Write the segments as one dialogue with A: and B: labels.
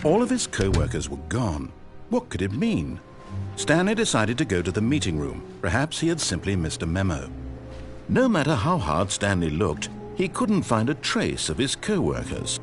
A: All of his co-workers were gone. What could it mean? Stanley decided to go to the meeting room. Perhaps he had simply missed a memo. No matter how hard Stanley looked, he couldn't find a trace of his co-workers.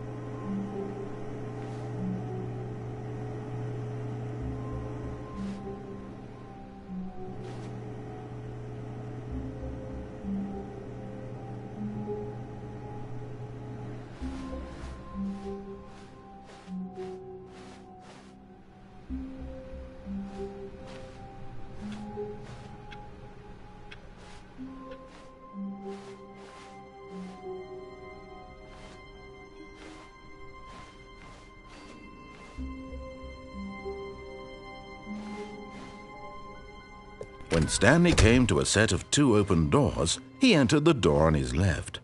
A: When Stanley came to a set of 2 open doors, he entered the door on his left.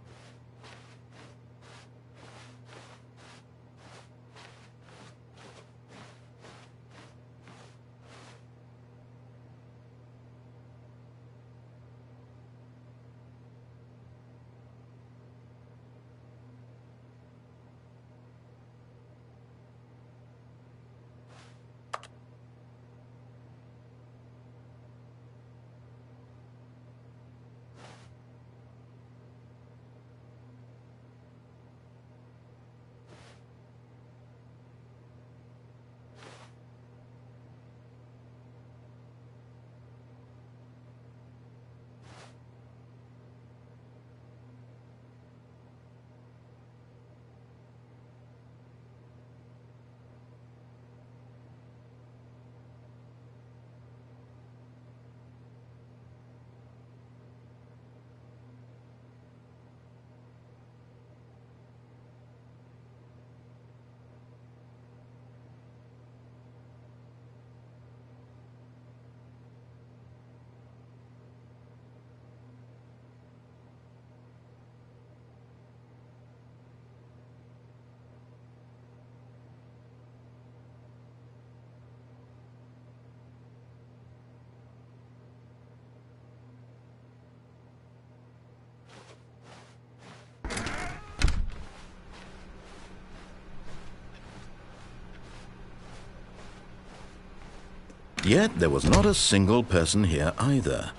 A: Yet there was not a single person here either.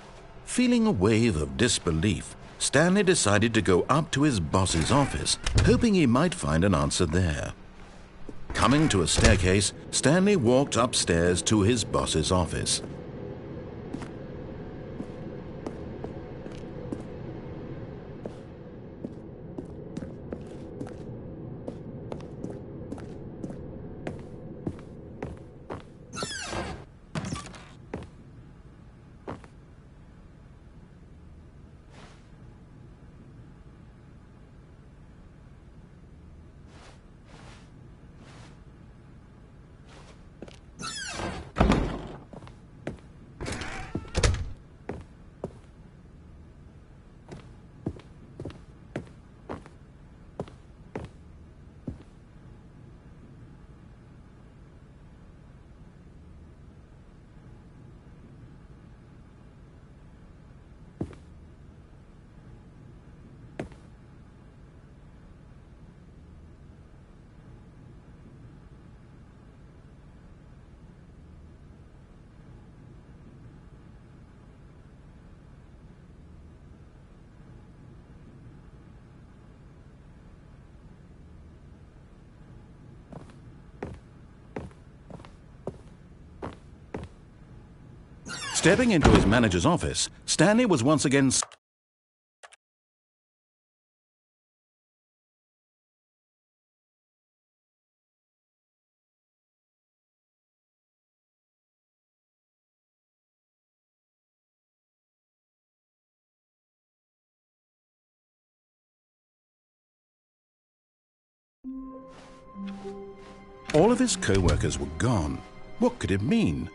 A: Feeling a wave of disbelief, Stanley decided to go up to his boss's office, hoping he might find an answer there. Coming to a staircase, Stanley walked upstairs to his boss's office. Stepping into his manager's office, Stanley was once again... All of his co-workers were gone. What could it mean?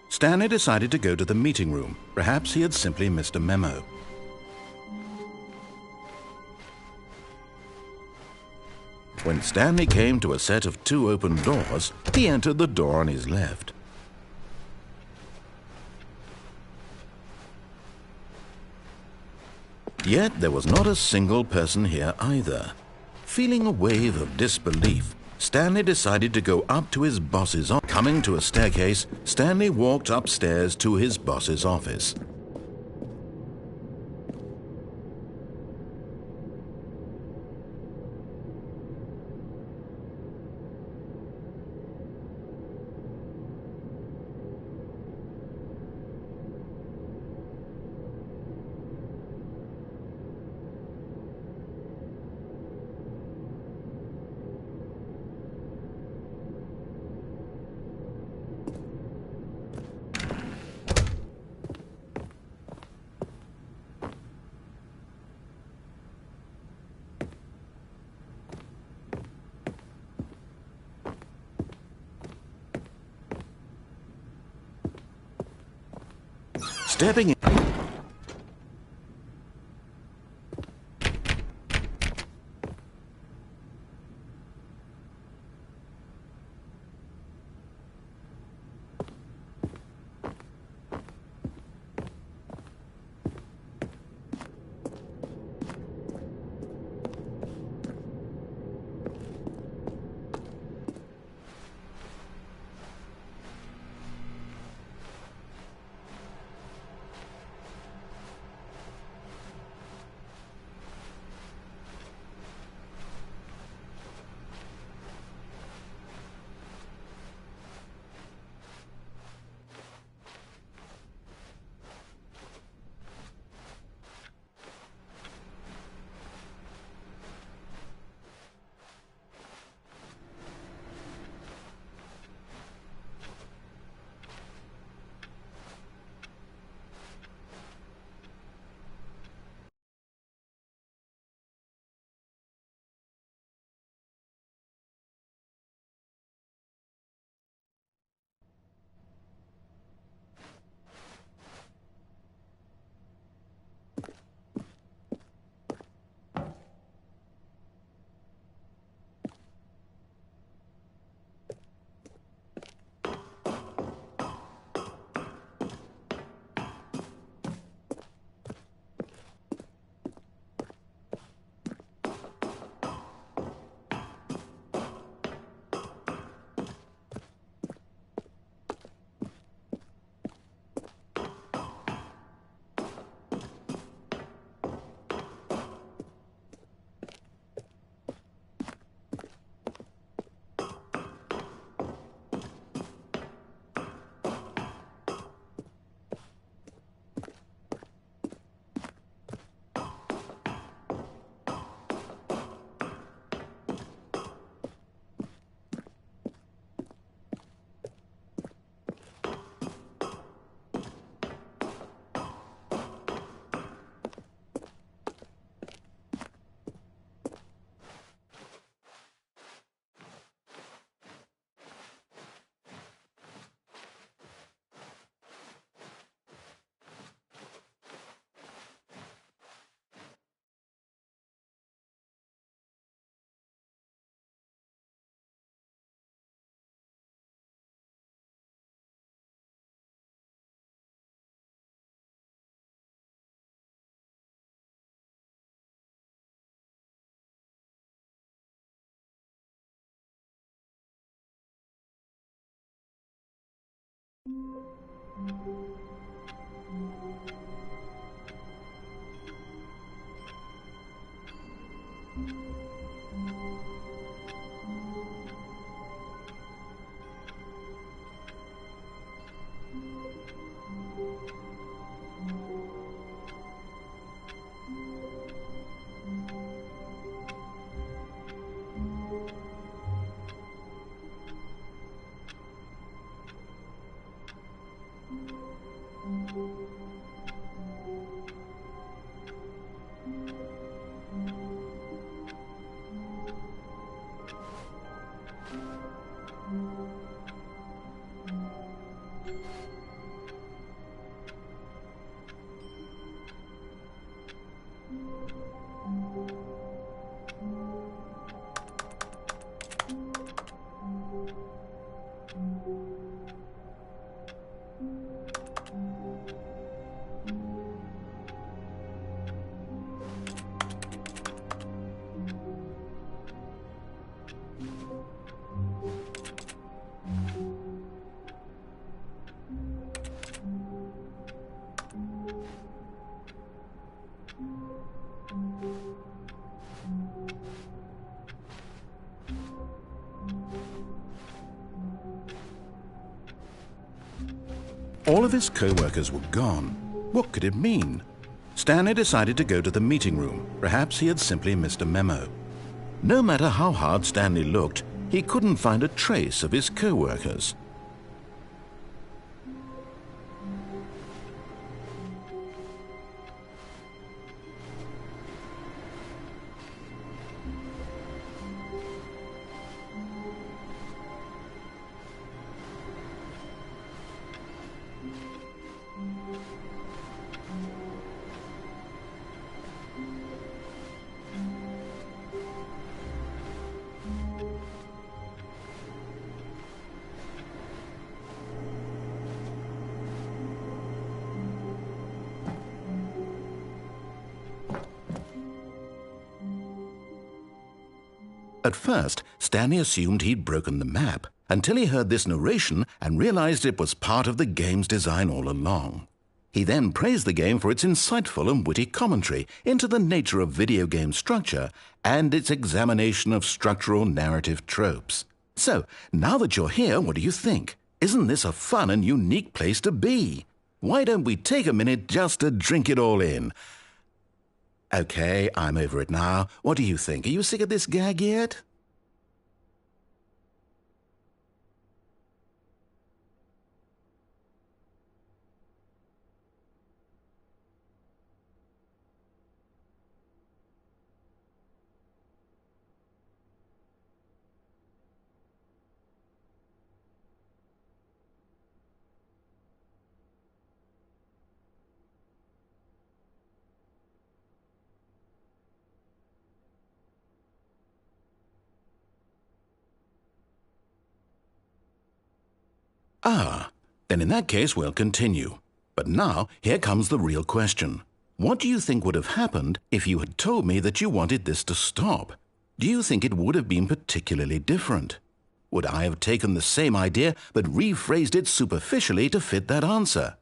A: Stanley decided to go to the meeting room. Perhaps he had simply missed a memo. When Stanley came to a set of 2 open doors, he entered the door on his left. Yet there was not a single person here either. Feeling a wave of disbelief, Stanley decided to go up to his boss's office. Coming to a staircase, Stanley walked upstairs to his boss's office. Stepping in... All of his co-workers were gone. What could it mean? Stanley decided to go to the meeting room. Perhaps he had simply missed a memo. No matter how hard Stanley looked, he couldn't find a trace of his co-workers. At first, Stanley assumed he'd broken the map, until he heard this narration and realized it was part of the game's design all along. He then praised the game for its insightful and witty commentary into the nature of video game structure and its examination of structural narrative tropes. So, now that you're here, what do you think? Isn't this a fun and unique place to be? Why don't we take a minute just to drink it all in? Okay, I'm over it now. What do you think? Are you sick of this gag yet? Ah, then in that case we'll continue. But now, here comes the real question. What do you think would have happened if you had told me that you wanted this to stop? Do you think it would have been particularly different? Would I have taken the same idea but rephrased it superficially to fit that answer?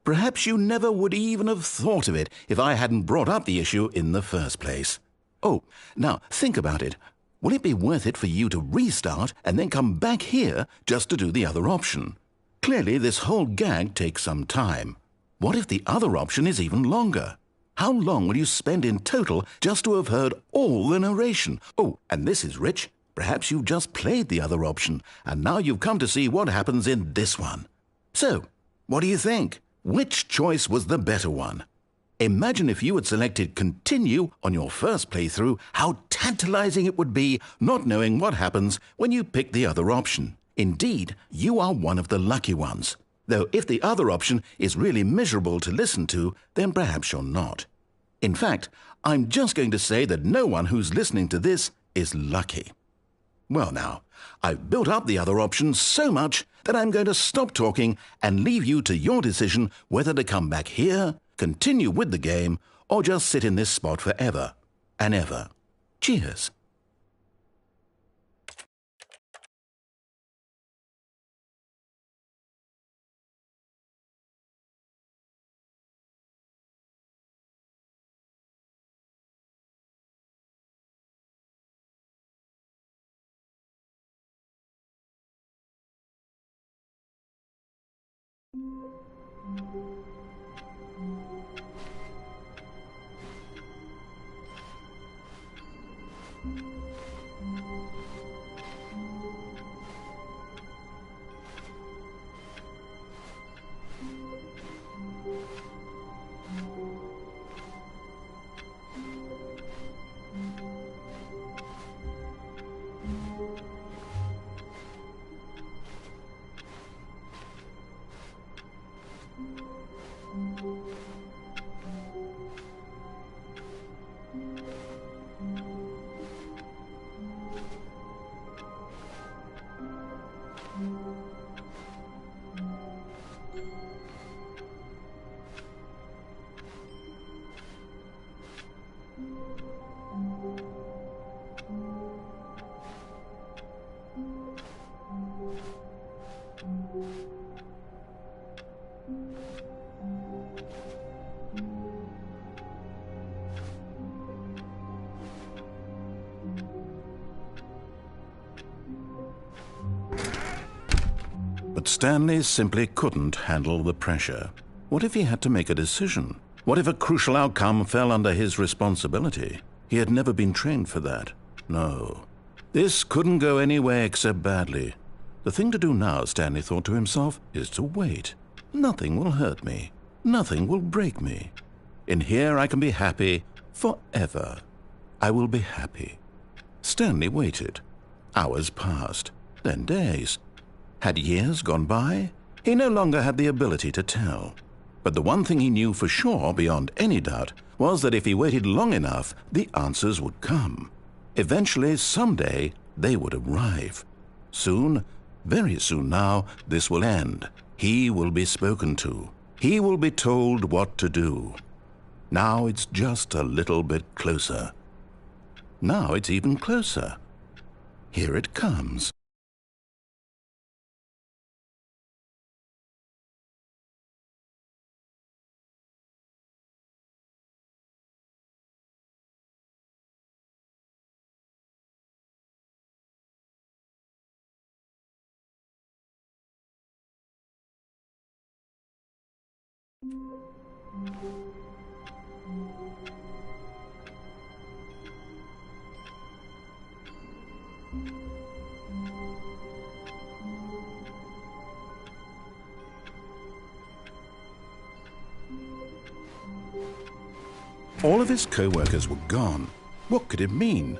A: Perhaps you never would even have thought of it if I hadn't brought up the issue in the first place. Oh, now think about it. Will it be worth it for you to restart and then come back here just to do the other option? Clearly, this whole gag takes some time. What if the other option is even longer? How long will you spend in total just to have heard all the narration? Oh, and this is rich. Perhaps you've just played the other option, and now you've come to see what happens in this one. So, what do you think? Which choice was the better one? Imagine if you had selected Continue on your first playthrough, how tantalizing it would be not knowing what happens when you pick the other option. Indeed, you are one of the lucky ones. Though if the other option is really miserable to listen to, then perhaps you're not. In fact, I'm just going to say that no one who's listening to this is lucky. Well now, I've built up the other option so much that I'm going to stop talking and leave you to your decision whether to come back here, continue with the game, or just sit in this spot forever and ever. Cheers. But Stanley simply couldn't handle the pressure. What if he had to make a decision? What if a crucial outcome fell under his responsibility? He had never been trained for that. No. This couldn't go anywhere except badly. The thing to do now, Stanley thought to himself, is to wait. Nothing will hurt me. Nothing will break me. In here I can be happy forever. I will be happy. Stanley waited. Hours passed, then days. Had years gone by? He no longer had the ability to tell. But the one thing he knew for sure, beyond any doubt, was that if he waited long enough, the answers would come. Eventually, someday, they would arrive. Soon, very soon now, this will end. He will be spoken to. He will be told what to do. Now it's just a little bit closer. Now it's even closer. Here it comes. All of his co-workers were gone. What could it mean?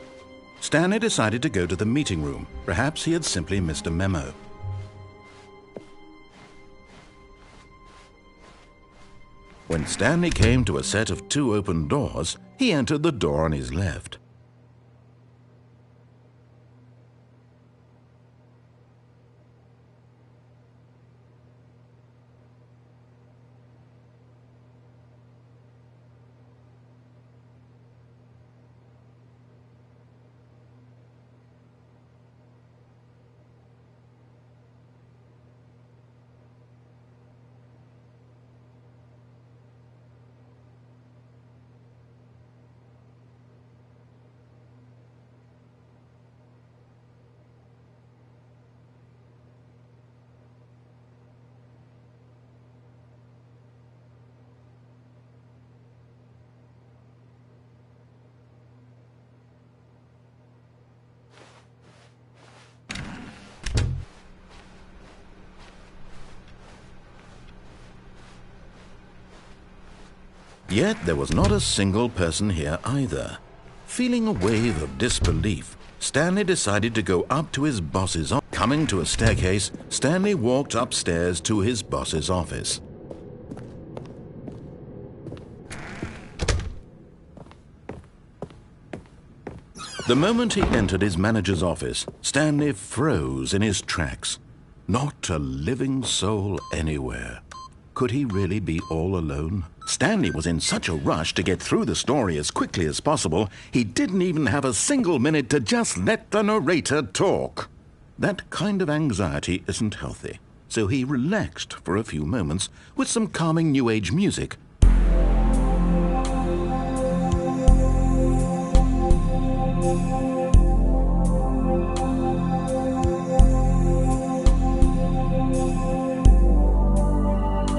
A: Stanley decided to go to the meeting room. Perhaps he had simply missed a memo. When Stanley came to a set of 2 open doors, he entered the door on his left. Yet there was not a single person here either. Feeling a wave of disbelief, Stanley decided to go up to his boss's office. Coming to a staircase, Stanley walked upstairs to his boss's office. The moment he entered his manager's office, Stanley froze in his tracks. Not a living soul anywhere. Could he really be all alone? Stanley was in such a rush to get through the story as quickly as possible, he didn't even have a single minute to just let the narrator talk. That kind of anxiety isn't healthy, so he relaxed for a few moments with some calming New Age music.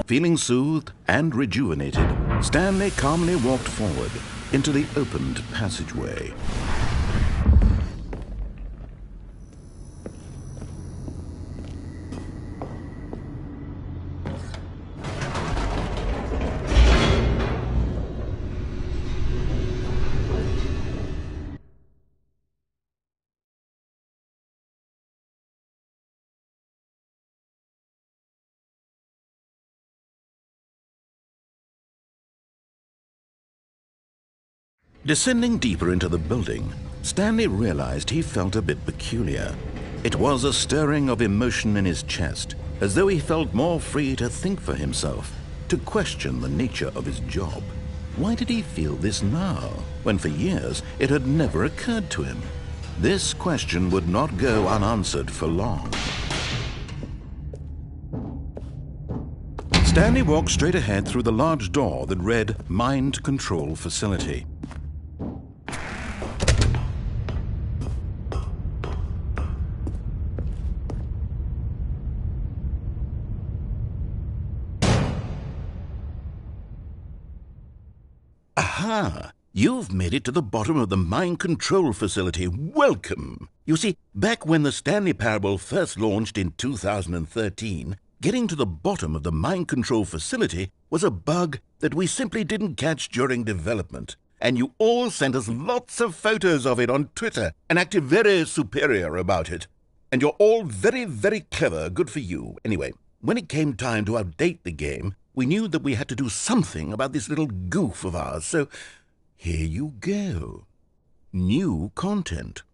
A: Feeling soothed and rejuvenated, Stanley calmly walked forward into the opened passageway. Descending deeper into the building, Stanley realized he felt a bit peculiar. It was a stirring of emotion in his chest, as though he felt more free to think for himself, to question the nature of his job. Why did he feel this now, when for years it had never occurred to him? This question would not go unanswered for long. Stanley walked straight ahead through the large door that read Mind Control Facility. Aha! You've made it to the bottom of the mind control facility. Welcome! You see, back when the Stanley Parable first launched in 2013, getting to the bottom of the mind control facility was a bug that we simply didn't catch during development. And you all sent us lots of photos of it on Twitter and acted very superior about it. And you're all very, very clever. Good for you. Anyway, when it came time to update the game, we knew that we had to do something about this little goof of ours, so here you go. New content.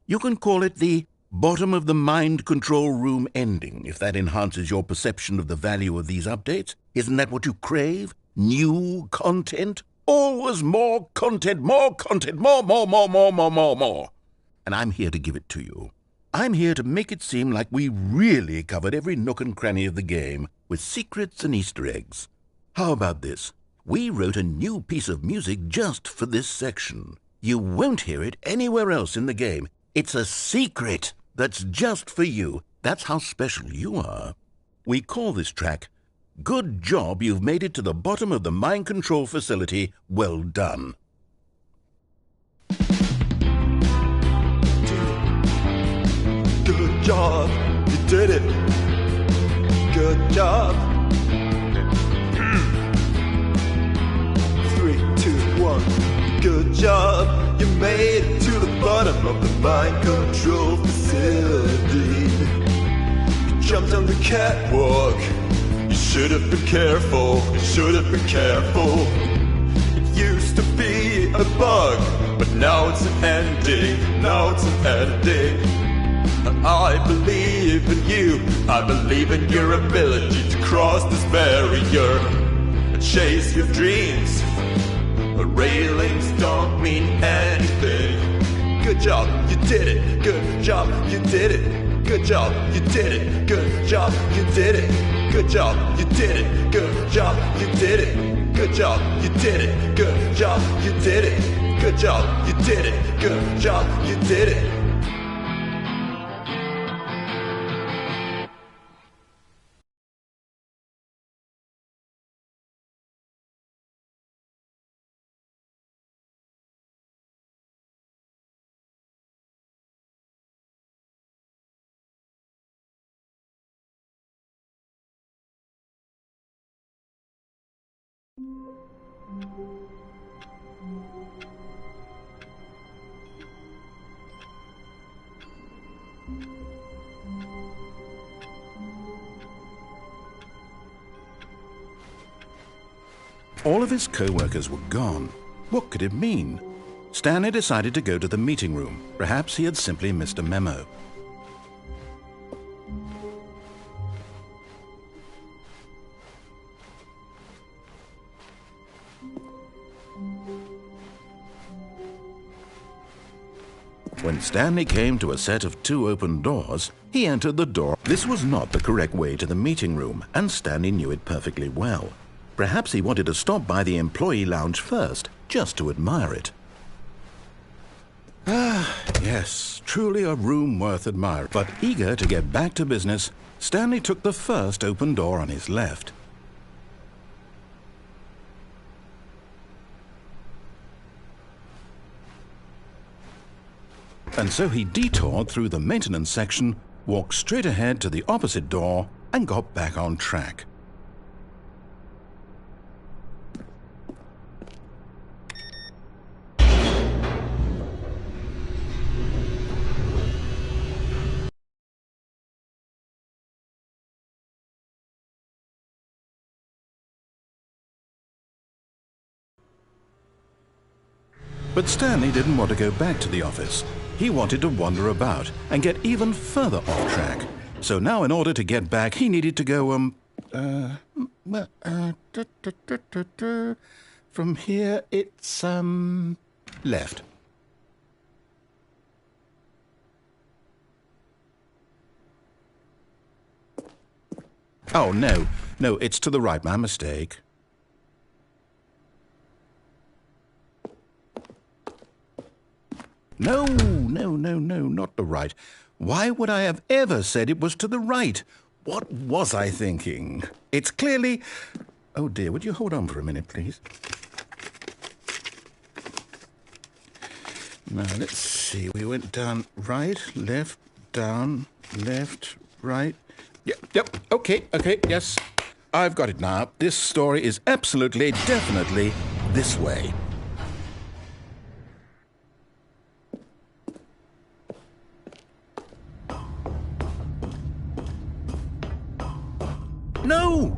A: You can call it the bottom of the mind control room ending, if that enhances your perception of the value of these updates. Isn't that what you crave? New content? Always more content, more, more. And I'm here to give it to you. I'm here to make it seem like we really covered every nook and cranny of the game with secrets and Easter eggs. How about this? We wrote a new piece of music just for this section. You won't hear it anywhere else in the game. It's a secret that's just for you. That's how special you are. We call this track, Good Job You've Made It to the Bottom of the Mind Control Facility. Well done.
B: Good job, you did it. Good job. 3, 2, 1. Good job, you made it to the bottom of the mind control facility. You jumped on the catwalk. You should have been careful. You should have been careful. It used to be a bug, but now it's an ending. Now it's an ending. I believe in you. I believe in your ability to cross this barrier and chase your dreams. Railings don't mean anything. Good job, you did it. Good job, you did it. Good job, you did it. Good job, you did it. Good job, you did it. Good job, you did it. Good job, you did it. Good job, you did it. Good job, you did it. Good job, you did it.
A: All of his co-workers were gone. What could it mean? Stanley decided to go to the meeting room. Perhaps he had simply missed a memo. When Stanley came to a set of 2 open doors, he entered the door. This was not the correct way to the meeting room, and Stanley knew it perfectly well. Perhaps he wanted to stop by the employee lounge first, just to admire it. Ah, yes, truly a room worth admiring. But eager to get back to business, Stanley took the first open door on his left. And so he detoured through the maintenance section, walked straight ahead to the opposite door, and got back on track. But Stanley didn't want to go back to the office. He wanted to wander about and get even further off track. So now in order to get back, he needed to go, from here it's, left. Oh, no, it's to the right, my mistake. No, not the right. Why would I have ever said it was to the right? What was I thinking? It's clearly... Oh dear, would you hold on for a minute, please? Now, let's see. We went down, right, left, down, left, right. Yep, okay, yes. I've got it now. This story is absolutely, definitely this way. No.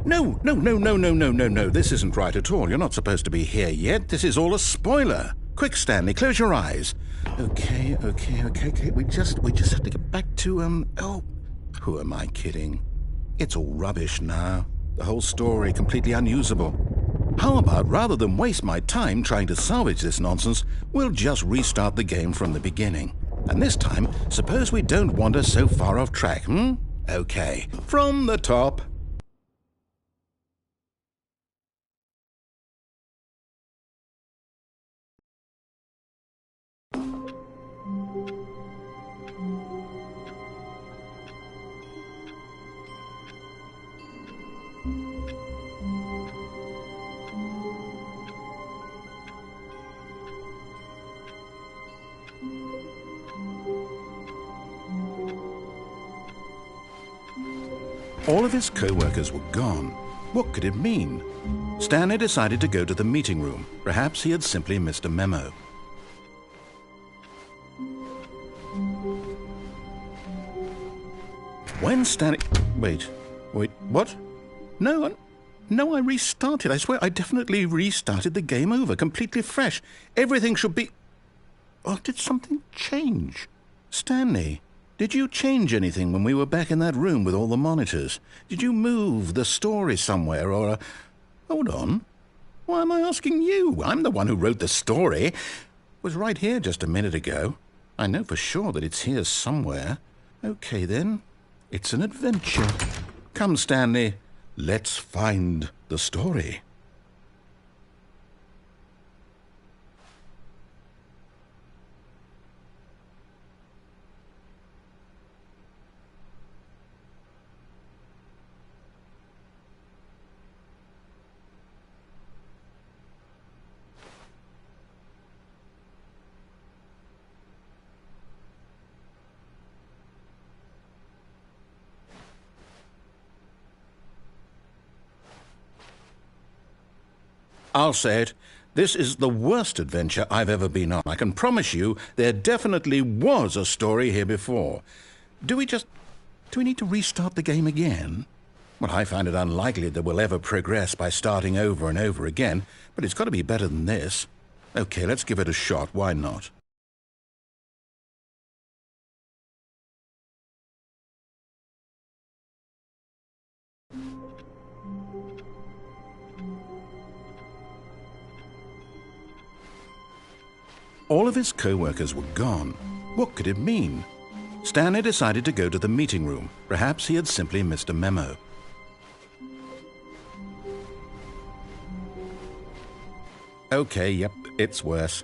A: This isn't right at all. You're not supposed to be here yet. This is all a spoiler. Quick, Stanley, close your eyes. Okay. We just have to get back to, oh, who am I kidding? It's all rubbish now. The whole story completely unusable. How about, rather than waste my time trying to salvage this nonsense, we'll just restart the game from the beginning. And this time, suppose we don't wander so far off track, Okay, from the top. All of his co-workers were gone. What could it mean? Stanley decided to go to the meeting room. Perhaps he had simply missed a memo. When Stanley... Wait, what? No, I restarted. I swear, I definitely restarted the game over, completely fresh. Everything should be... Oh, did something change? Stanley, did you change anything when we were back in that room with all the monitors? Did you move the story somewhere, or... Hold on. Why am I asking you? I'm the one who wrote the story. It was right here just a minute ago. I know for sure that it's here somewhere. Okay, then. It's an adventure. Come, Stanley. Let's find the story. I'll say it. This is the worst adventure I've ever been on. I can promise you there definitely was a story here before. Do we need to restart the game again? Well, I find it unlikely that we'll ever progress by starting over and over again, but it's got to be better than this. Okay, let's give it a shot. Why not? All of his co-workers were gone. What could it mean? Stanley decided to go to the meeting room. Perhaps he had simply missed a memo. Okay, yep, it's worse.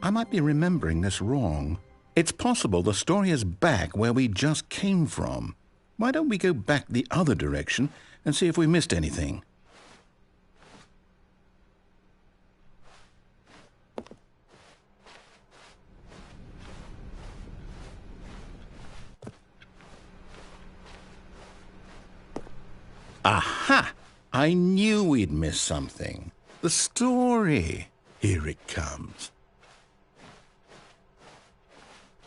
A: I might be remembering this wrong. It's possible the story is back where we just came from. Why don't we go back the other direction and see if we missed anything? Aha! I knew we'd miss something. The story. Here it comes.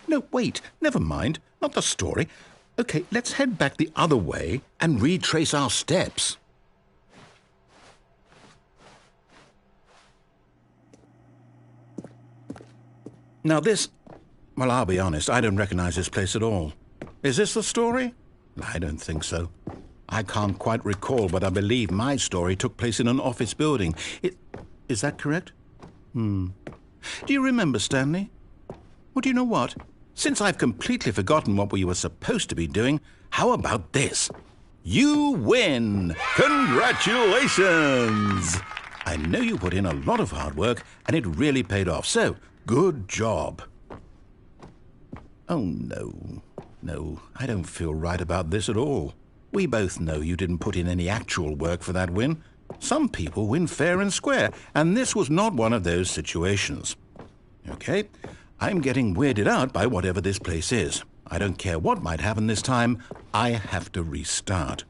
A: No, wait. Never mind. Not the story. Okay, let's head back the other way and retrace our steps. Now this... Well, I'll be honest. I don't recognize this place at all. Is this the story? I don't think so. I can't quite recall, but I believe my story took place in an office building. Is that correct? Do you remember, Stanley? Well, do you know what? Since I've completely forgotten what we were supposed to be doing, how about this? You win! Congratulations! I know you put in a lot of hard work, and it really paid off, so good job. Oh, no. No, I don't feel right about this at all. We both know you didn't put in any actual work for that win. Some people win fair and square, and this was not one of those situations. Okay, I'm getting weirded out by whatever this place is. I don't care what might happen this time. I have to restart.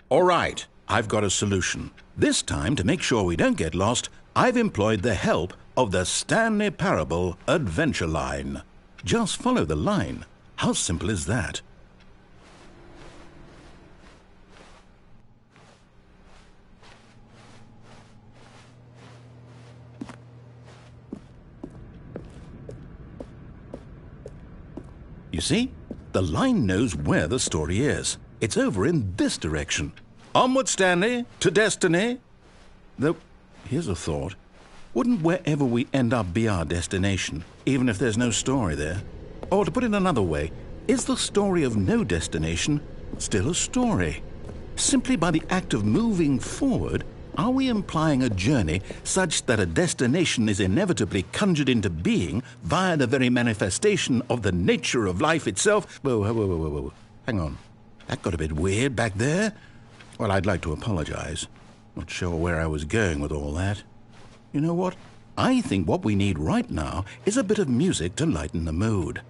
A: All right, I've got a solution. This time, to make sure we don't get lost, I've employed the help of the Stanley Parable adventure line. Just follow the line. How simple is that? You see? The line knows where the story is. It's over in this direction. Onward, Stanley, to destiny. Though, here's a thought. Wouldn't wherever we end up be our destination, even if there's no story there? Or to put it another way, is the story of no destination still a story? Simply by the act of moving forward, are we implying a journey such that a destination is inevitably conjured into being via the very manifestation of the nature of life itself? Whoa. Hang on. That got a bit weird back there. Well, I'd like to apologize. Not sure where I was going with all that. You know what? I think what we need right now is a bit of music to lighten the mood.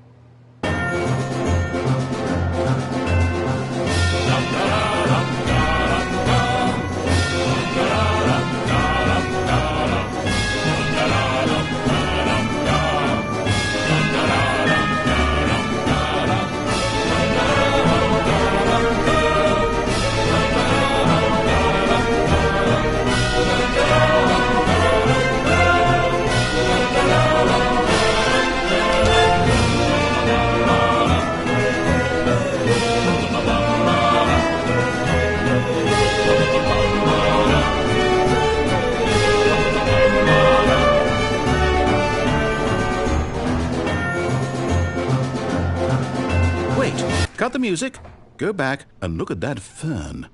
A: Cut the music, go back and look at that fern.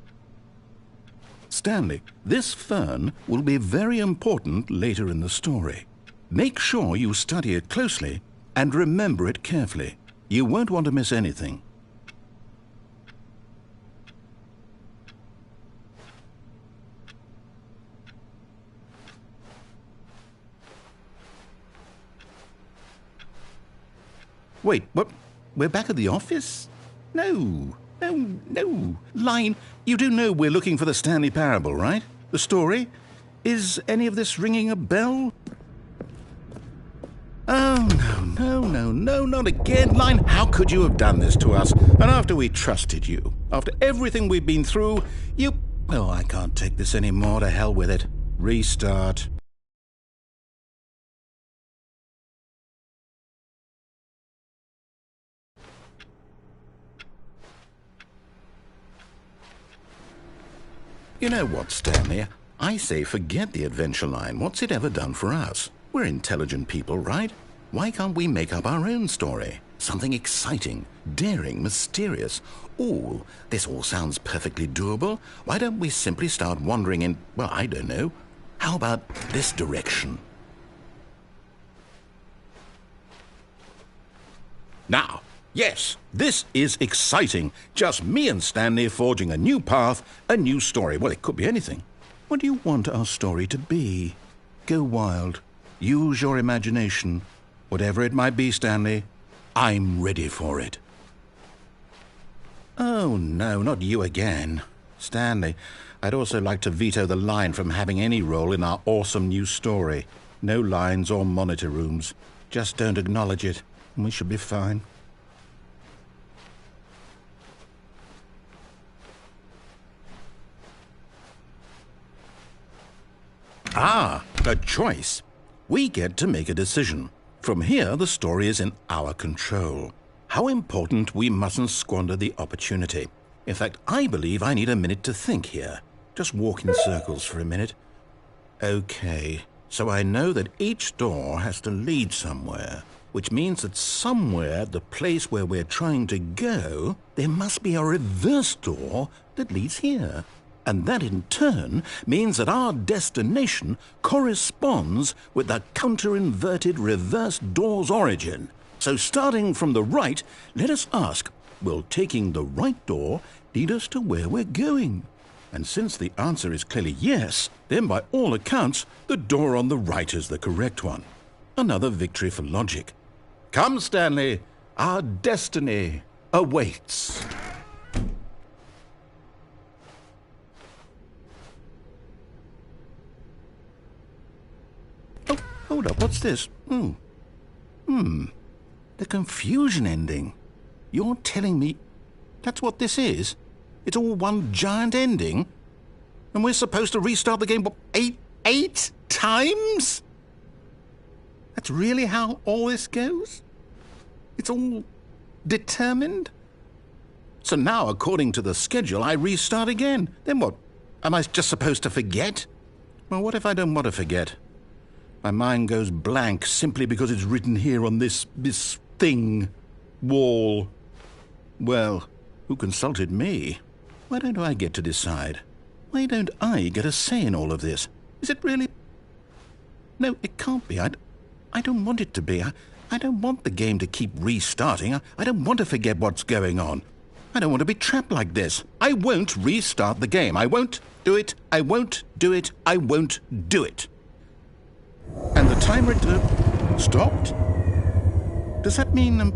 A: Stanley, this fern will be very important later in the story. Make sure you study it closely and remember it carefully. You won't want to miss anything. Wait, what? We're back at the office? No. Line, you do know we're looking for the Stanley Parable, right? The story? Is any of this ringing a bell? Oh, no, not again. Line, how could you have done this to us? And after we trusted you, after everything we've been through, you... Oh, I can't take this anymore. To hell with it. Restart. You know what, Stanley? I say forget the adventure line. What's it ever done for us? We're intelligent people, right? Why can't we make up our own story? Something exciting, daring, mysterious. Ooh, this all sounds perfectly doable. Why don't we simply start wandering in, well, I don't know. How about this direction? Now, yes, this is exciting. Just me and Stanley forging a new path, a new story. Well, it could be anything. What do you want our story to be? Go wild. Use your imagination. Whatever it might be, Stanley, I'm ready for it. Oh, no, not you again. Stanley, I'd also like to veto the line from having any role in our awesome new story. No lines or monitor rooms. Just don't acknowledge it, and we should be fine. Ah, a choice. We get to make a decision. From here, the story is in our control. How important we mustn't squander the opportunity. In fact, I believe I need a minute to think here. Just walk in circles for a minute. Okay, so I know that each door has to lead somewhere, which means that somewhere, the place where we're trying to go, there must be a reverse door that leads here. And that in turn means that our destination corresponds with the counter-inverted reverse door's origin. So starting from the right, let us ask, will taking the right door lead us to where we're going? And since the answer is clearly yes, then by all accounts, the door on the right is the correct one. Another victory for logic. Come, Stanley, our destiny awaits. Oh, hold up, what's this? The confusion ending. You're telling me that's what this is? It's all one giant ending? And we're supposed to restart the game, what, eight times? That's really how all this goes? It's all determined? So now, according to the schedule, I restart again. Then what? Am I just supposed to forget? Well, what if I don't want to forget? My mind goes blank simply because it's written here on this thing, wall. Well, who consulted me? Why don't I get to decide? Why don't I get a say in all of this? Is it really? No, it can't be. I don't want it to be. I don't want the game to keep restarting. I don't want to forget what's going on. I don't want to be trapped like this. I won't restart the game. I won't do it. I won't do it. I won't do it. And the timer stopped? Does that mean,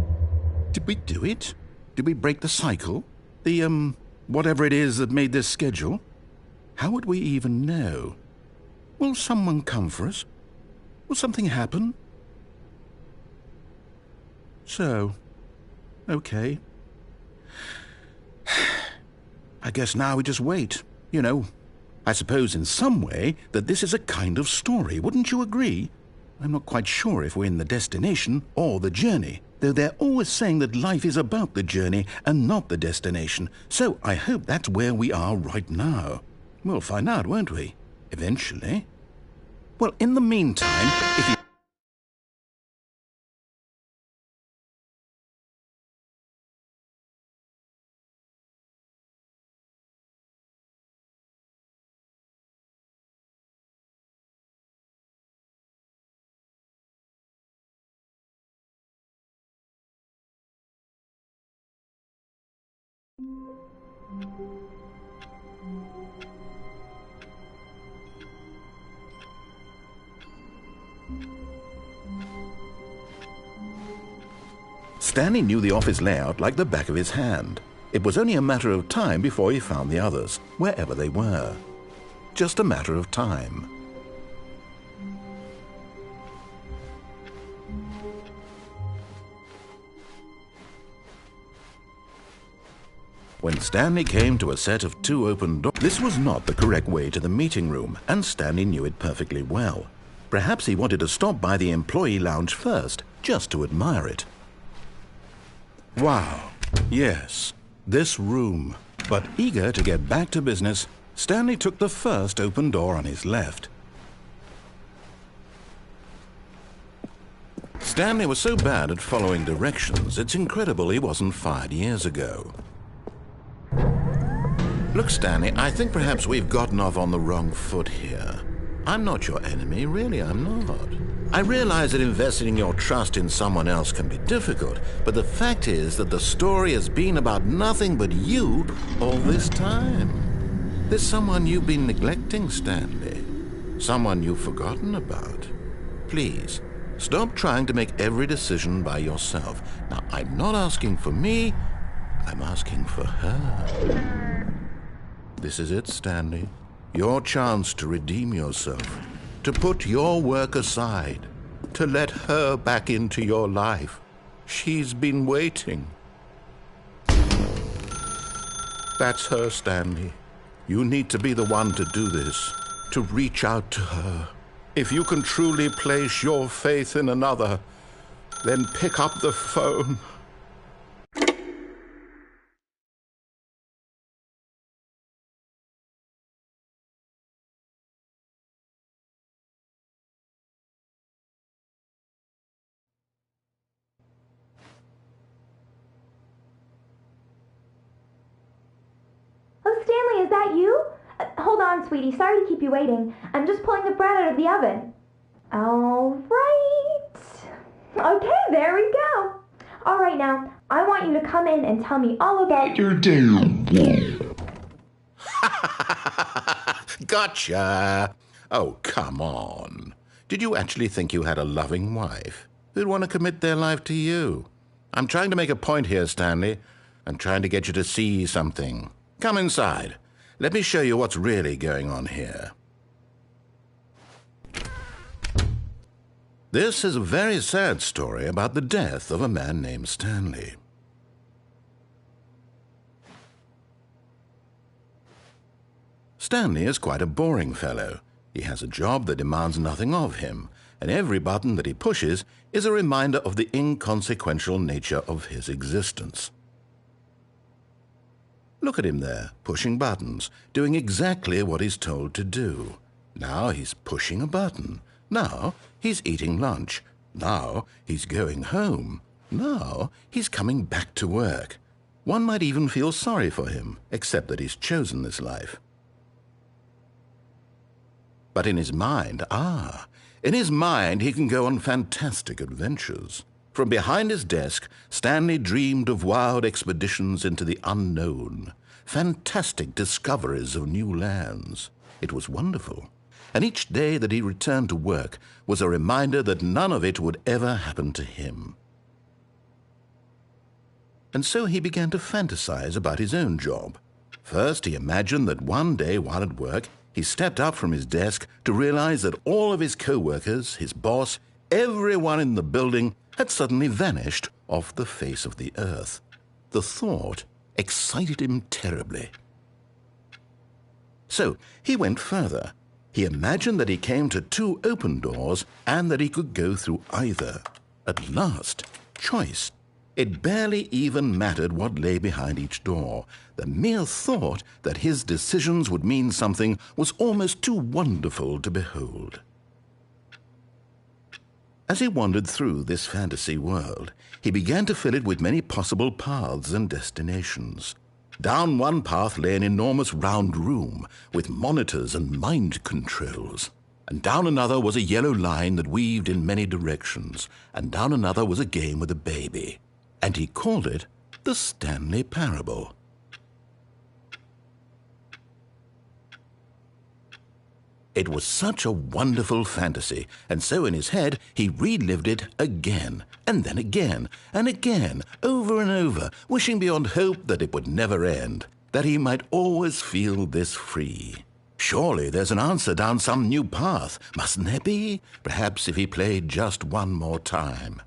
A: did we do it? Did we break the cycle? The, whatever it is that made this schedule? How would we even know? Will someone come for us? Will something happen? So, okay. I guess now we just wait, you know. I suppose in some way that this is a kind of story, wouldn't you agree? I'm not quite sure if we're in the destination or the journey, though they're always saying that life is about the journey and not the destination, so I hope that's where we are right now. We'll find out, won't we? Eventually. Well, in the meantime, if you... Stanley knew the office layout like the back of his hand. It was only a matter of time before he found the others, wherever they were. Just a matter of time. When Stanley came to a set of 2 open doors, this was not the correct way to the meeting room, and Stanley knew it perfectly well. Perhaps he wanted to stop by the employee lounge first, just to admire it. Wow, yes, this room. But eager to get back to business, Stanley took the first open door on his left. Stanley was so bad at following directions, it's incredible he wasn't fired years ago. Look, Stanley, I think perhaps we've gotten off on the wrong foot here. I'm not your enemy, really, I'm not. I realize that investing your trust in someone else can be difficult, but the fact is that the story has been about nothing but you all this time. There's someone you've been neglecting, Stanley. Someone you've forgotten about. Please, stop trying to make every decision by yourself. Now, I'm not asking for me, I'm asking for her. This is it, Stanley. Your chance to redeem yourself, to put your work aside, to let her back into your life. She's been waiting. That's her, Stanley. You need to be the one to do this, to reach out to her. If you can truly place your faith in another, then pick up the phone.
C: Oh, Stanley, is that you? Hold on, sweetie. Sorry to keep you waiting. I'm just pulling the bread out of the oven. All right. Okay, there we go. All right, now, I want you to come in and tell me all about
B: Your damn wall.
A: Gotcha! Oh, come on. Did you actually think you had a loving wife who'd want to commit their life to you? I'm trying to make a point here, Stanley. I'm trying to get you to see something. Come inside. Let me show you what's really going on here. This is a very sad story about the death of a man named Stanley. Stanley is quite a boring fellow. He has a job that demands nothing of him, and every button that he pushes is a reminder of the inconsequential nature of his existence. Look at him there, pushing buttons, doing exactly what he's told to do. Now he's pushing a button. Now he's eating lunch. Now he's going home. Now he's coming back to work. One might even feel sorry for him, except that he's chosen this life. But in his mind, in his mind he can go on fantastic adventures. From behind his desk, Stanley dreamed of wild expeditions into the unknown, fantastic discoveries of new lands. It was wonderful, and each day that he returned to work was a reminder that none of it would ever happen to him. And so he began to fantasize about his own job. First, he imagined that one day while at work, he stepped up from his desk to realize that all of his co-workers, his boss, everyone in the building had suddenly vanished off the face of the earth. The thought excited him terribly. So he went further. He imagined that he came to 2 open doors and that he could go through either. At last, choice. It barely even mattered what lay behind each door. The mere thought that his decisions would mean something was almost too wonderful to behold. As he wandered through this fantasy world, he began to fill it with many possible paths and destinations. Down one path lay an enormous round room with monitors and mind controls. And down another was a yellow line that weaved in many directions. And down another was a game with a baby. And he called it the Stanley Parable. It was such a wonderful fantasy, and so in his head he relived it again, and then again, and again, over and over, wishing beyond hope that it would never end, that he might always feel this free. Surely there's an answer down some new path, mustn't there be? Perhaps if he played just one more time.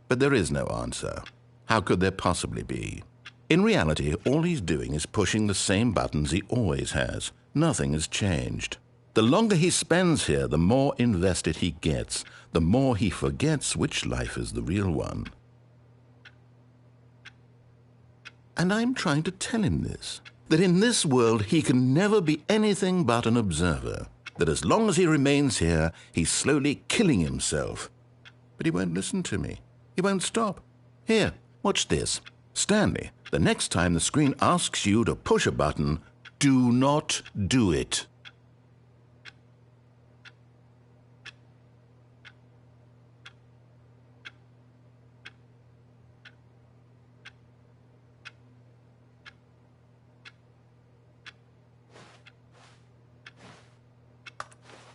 A: But there is no answer. How could there possibly be? In reality, all he's doing is pushing the same buttons he always has. Nothing has changed. The longer he spends here, the more invested he gets, the more he forgets which life is the real one. And I'm trying to tell him this, that in this world he can never be anything but an observer, that as long as he remains here, he's slowly killing himself. But he won't listen to me. He won't stop. Here, watch this. Stanley, the next time the screen asks you to push a button, do not do it.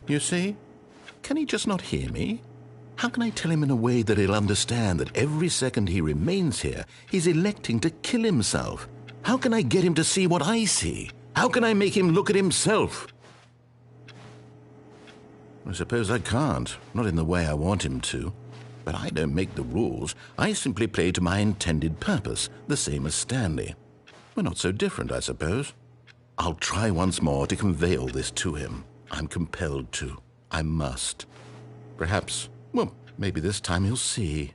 A: You see? Can he just not hear me? How can I tell him in a way that he'll understand that every second he remains here, he's electing to kill himself? How can I get him to see what I see? How can I make him look at himself? I suppose I can't, not in the way I want him to. But I don't make the rules. I simply play to my intended purpose, the same as Stanley. We're not so different, I suppose. I'll try once more to convey all this to him. I'm compelled to. I must. Perhaps, well, maybe this time he'll see.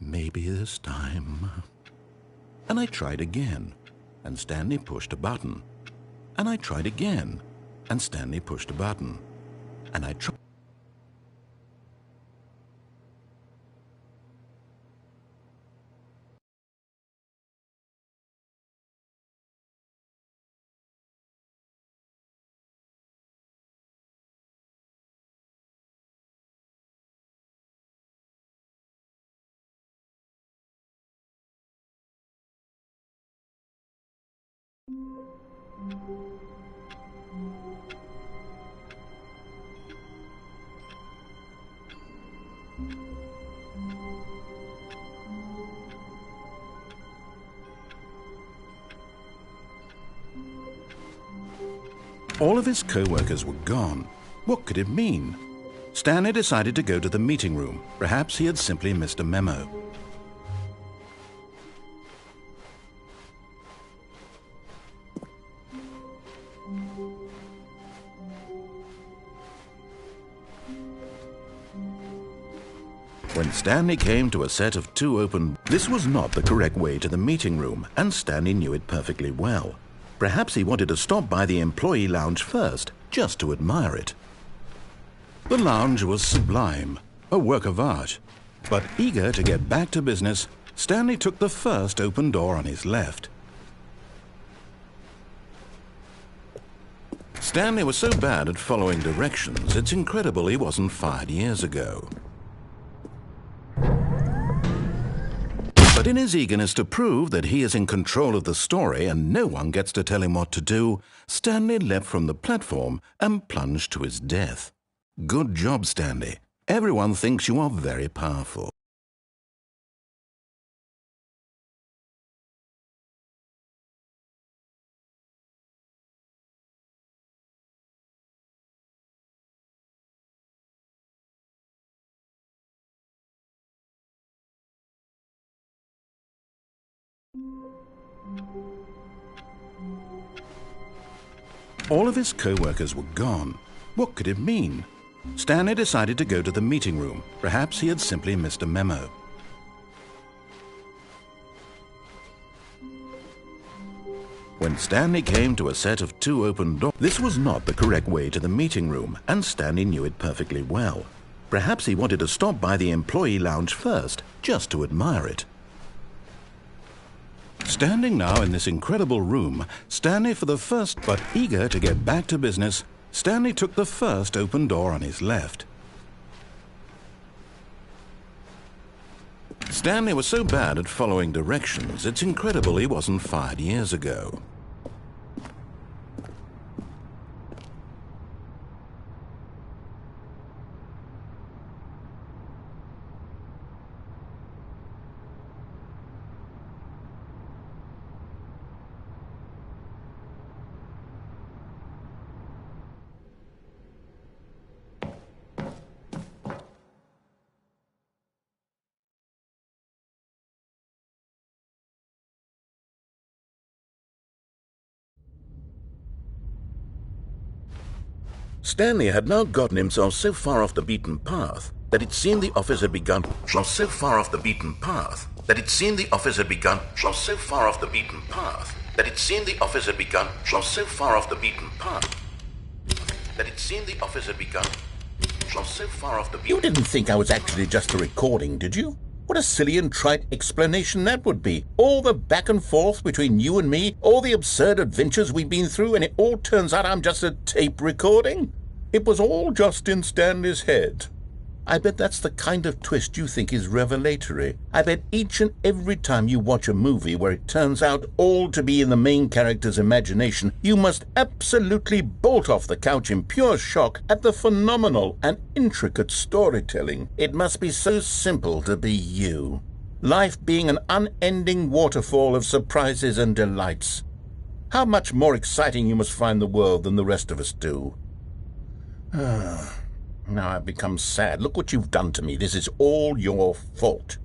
A: Maybe this time. And I tried again, and Stanley pushed a button. And I tried again, and Stanley pushed a button. And I tried. All of his co-workers were gone. What could it mean? Stanley decided to go to the meeting room. Perhaps he had simply missed a memo. When Stanley came to a set of two open, this was not the correct way to the meeting room, and Stanley knew it perfectly well. Perhaps he wanted to stop by the employee lounge first, just to admire it. The lounge was sublime, a work of art. But eager to get back to business, Stanley took the first open door on his left. Stanley was so bad at following directions, it's incredible he wasn't fired years ago. But in his eagerness to prove that he is in control of the story and no one gets to tell him what to do, Stanley leapt from the platform and plunged to his death. Good job, Stanley. Everyone thinks you are very powerful. All of his co-workers were gone. What could it mean? Stanley decided to go to the meeting room. Perhaps he had simply missed a memo. When Stanley came to a set of two open doors, this was not the correct way to the meeting room, and Stanley knew it perfectly well. Perhaps he wanted to stop by the employee lounge first, just to admire it. Standing now in this incredible room, Stanley but eager to get back to business, Stanley took the first open door on his left. Stanley was so bad at following directions, it's incredible he wasn't fired years ago. Stanley had now gotten himself so far off the beaten path that it seemed the office had begun. So far off the beaten path that it seemed the office had begun. So far off the beaten path that it seemed the office had begun. So far off the beaten path that it seemed the office had begun. So far off the beaten.
D: You didn't think I was actually just a recording, did you? What a silly and trite explanation that would be. All the back and forth between you and me, all the absurd adventures we've been through, and it all turns out I'm just a tape recording? It was all just in Stanley's head. I bet that's the kind of twist you think is revelatory. I bet each and every time you watch a movie where it turns out all to be in the main character's imagination, you must absolutely bolt off the couch in pure shock at the phenomenal and intricate storytelling. It must be so simple to be you. Life being an unending waterfall of surprises and delights. How much more exciting you must find the world than the rest of us do. Now I've become sad. Look what you've done to me. This is all your fault.